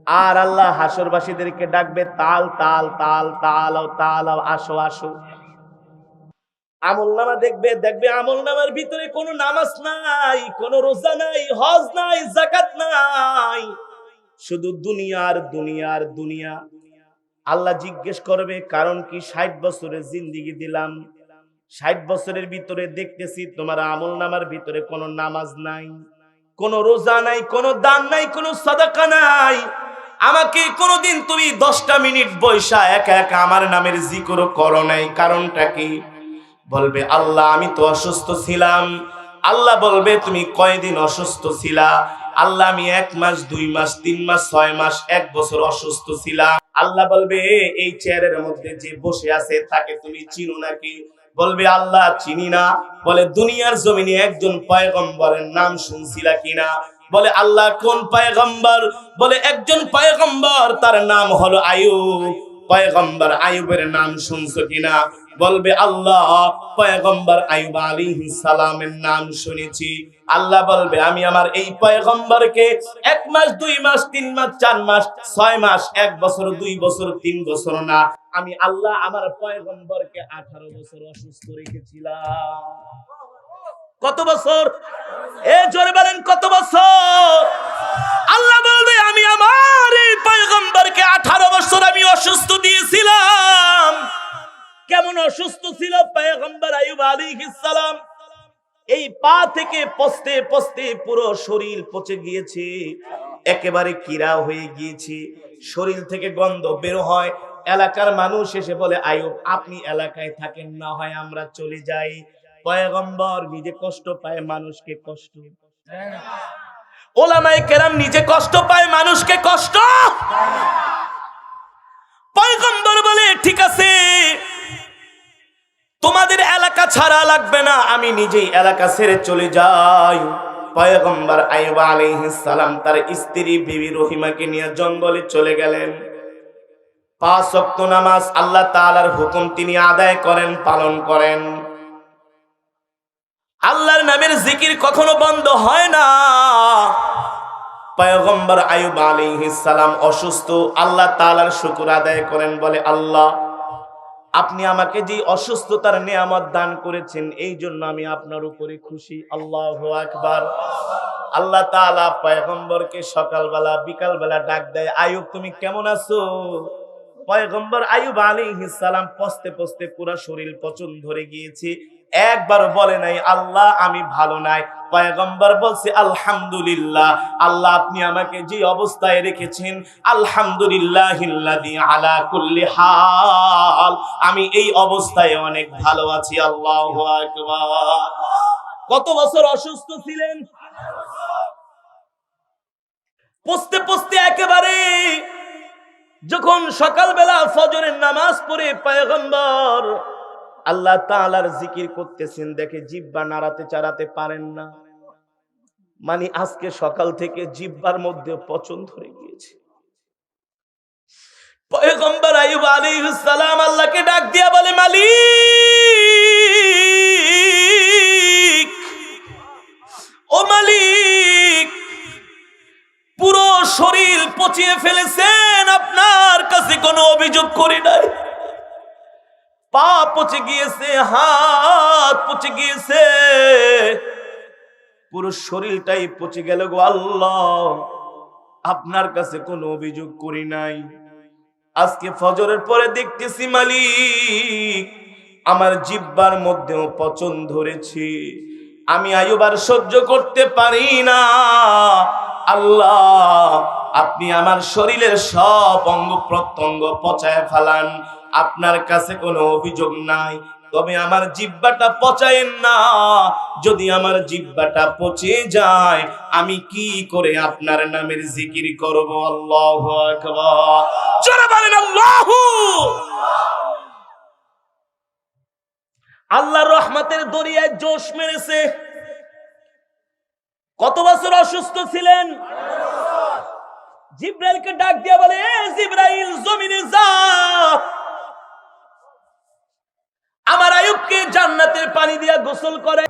আর আল্লাহ হাসরবাসীদেরকে ডাকবে, তাল তাল তাল তাল তাল, আসো আসো। আমলনামা দেখবে আমলনামার ভিতরে কোনো নামাজ নাই, কোনো রোজা নাই, হজ নাই, যাকাত নাই, শুধু দুনিয়ার দুনিয়ার দুনিয়া। আল্লাহ জিজ্ঞেস করবে কারণ কি? 60 বছরের জিন্দেগি দিলাম, 60 বছরের ভিতরে দেখতেছি তোমার আমলনামার ভিতরে কোনো নামাজ নাই, কোনো রোজা নাই, কোনো দান নাই, কোনো সাদাকা নাই। আমাকে কোনোদিন তুমি 10টা মিনিট বৈশা একা একা আমার নামের জিকির করো নাই, কারণটা কি? বলবে আল্লাহ আমি তো অসুস্থ ছিলাম। আল্লাহ বলবে তুমি কয়দিন অসুস্থ ছিলা? আল্লাহ আমি 1 মাস 2 মাস 3 মাস 6 মাস 1 বছর অসুস্থ ছিলাম। আল্লাহ বলবে এই চেয়ারের মধ্যে যে বসে আছে তাকে তুমি চিনো নাকি? বলবে আল্লাহ চিনি না। বলে দুনিয়ার জমিনে একজন পয়গম্বরের নাম শুনছিলা কিনা? বলে আল্লাহ কোন পয়গম্বর? বলে একজন পয়গম্বর, তার নাম হলো আইয়ুব। পয়গম্বর আইয়ুবের নাম শুনছো কিনা? বলবে আল্লাহ পয়গম্বর আইয়ুব আলাইহিস সালামের নাম শুনেছি। আল্লাহ বলবে আমি আমার এই পয়গম্বরকে 1 মাস 2 মাস 3 মাস 4 মাস 6 মাস 1 বছর 2 বছর 3 বছর না, আমি আল্লাহ আমার পয়গম্বরকে 18 বছর অসুস্থ রেখেছিলাম। কত বছর? জোরে বলেন কত বছর? আল্লাহ বলবে আমি আমার এই পয়গম্বরকে 18 বছর আমি অসুস্থ দিয়েছিলাম। কেমন অসুস্থ ছিল পয়গম্বর আইয়ুব আলাইহিস সালাম? এই পা থেকে পস্তে পস্তে পুরো শরীর পচে গিয়েছে, একেবারে কিরা হয়ে গিয়েছে, শরীর থেকে গন্ধ বের হয়। এলাকার মানুষ এসে বলে আইয়ুব আপনি এলাকায় থাকেন না, হয় আমরা চলে যাই। পয়গম্বর নিজে কষ্ট পায়, মানুষকে কষ্ট দেয় না। ওলামায়ে কেরাম নিজে কষ্ট পায়, মানুষকে কষ্ট দেয় না। পয়গম্বর বলে ঠিক আছে তোমাদের এলাকা ছাড়া লাগবে না, আমি নিজেই এলাকা ছেড়ে চলে যাই। পয়গম্বর আইয়ুব আলাইহিস সালাম তার স্ত্রী বিবি রহিমাকে নিয়ে জঙ্গলে চলে গেলেন। 5 ওয়াক্ত নামাজ আল্লাহ তাআলার হুকুম তিনি আদায় করেন, পালন করেন। আল্লাহর নামের জিকির কখনো বন্ধ হয় না। পয়গম্বর আইয়ুব আলাইহিস সালাম অসুস্থ, আল্লাহ তাআলার শুকর আদায় করেন, বলে আল্লাহ আপনি আমাকে যে অসুস্থতার নিয়ামত দান করেছেন এই জন্য আমি আপনার উপরে খুশি। আল্লাহু আকবার। আল্লাহ তাআলা পয়গম্বরকে সকালবেলা বিকালবেলা ডাক দেয়, আইয়ুব তুমি কেমন আছো? পয়গম্বর আইয়ুব আলাইহিস সালাম পস্তে পস্তে পুরো শরীর পচন ধরে গিয়েছে, একবার বলে নাই আল্লাহ আমি ভালো নাই। পয়গম্বর বলছে আলহামদুলিল্লাহ, আল্লাহ আপনি আমাকে যে অবস্থায় রেখেছেন আলহামদুলিল্লাহিল্লাযী আলা কুল্লি হাল, আমি এই অবস্থায় অনেক ভালো আছি। আল্লাহু আকবার। কত বছর অসুস্থ ছিলেন? পস্তে পস্তে একেবারে যখন সকালবেলা ফজরের নামাজ পড়ে পয়গম্বর আল্লাহ তাআলার জিকির করতেছেন, দেখে জিহ্বা নাড়াতে চাড়াতে পারেন না। মানে আজকে সকাল থেকে জিহ্বার মধ্যে পচন ধরে গিয়েছে। পয়গম্বর আইয়ুব আলাইহিস সালাম আল্লাহকে ডাক দিয়া বলে মালিক, ও মালিক পুরো শরীর পচিয়ে ফেলেছেন, আপনার কাছে কোনো অভিযোগ করি নাই। পা পচে গিয়েছে, হাত পচে গিয়েছে, পুরো শরীরটাই পচে গেল গো আল্লাহ, আপনার কাছে কোনো অভিযোগ করি নাই। আজকে ফজরের পরে দেখতেছি মালিক আমার জিহ্বার মধ্যেও পচন ধরেছে, আমি আইয়ুব আর সহ্য করতে পারি না। আল্লাহ আপনি আমার শরীরের সব অঙ্গ প্রত্যঙ্গ পচায় ফেলান, আপনার কাছে কোনো অভিযোগ নাই, তবে আমার জিহ্বাটা পচায়েন না। যদি আমার জিহ্বাটা পচে যায় আমি কি করে আপনার নামের জিকির করব? আল্লাহু আকবার। জোরে বলেন আল্লাহু। আল্লাহর রহমতের দরিয়ায় জোশ মেরেছে। কত বছর অসুস্থ ছিলেন? জিব্রাইলকে ডাক দিয়া বলে এ জিব্রাইল জমিনে যা, আমার আইয়ুবকে জান্নাতের পানি দিয়া গোসল করে।